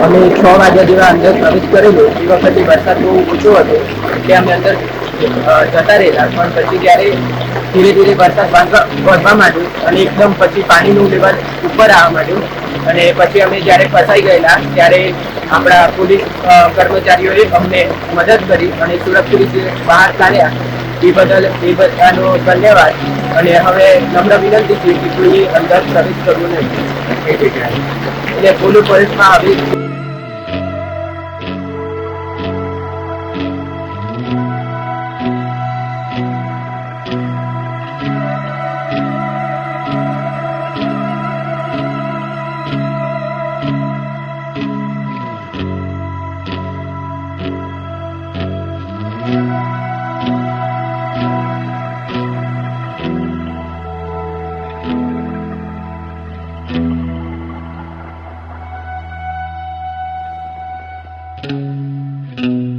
અમે 6 વાગ્યા જેવા અંદર પ્રવેશ કરેલો એ વખતે વરસાદ બહુ ઓછો હતો એટલે અમે અંદર જતા રહેલા, પણ પછી જ્યારે ધીરે ધીરે વરસાદ વધવા માંડ્યો અને એકદમ પછી પાણીનું લેવલ ઉપર આવવા માંડ્યું અને પછી અમે જ્યારે ફસાઈ ગયેલા ત્યારે આપણા પોલીસ કર્મચારીઓએ અમને મદદ કરી અને સુરક્ષિત રીતે બહાર કાઢ્યા. એ બદલ એ બધાનો ધન્યવાદ. અને હવે નમ્ર વિનંતી છે કે કોઈ અંદર પ્રવેશ કરવો નહીં એ જગ્યાએ. એટલે પોલીસ પોલીસમાં આવી Thank you.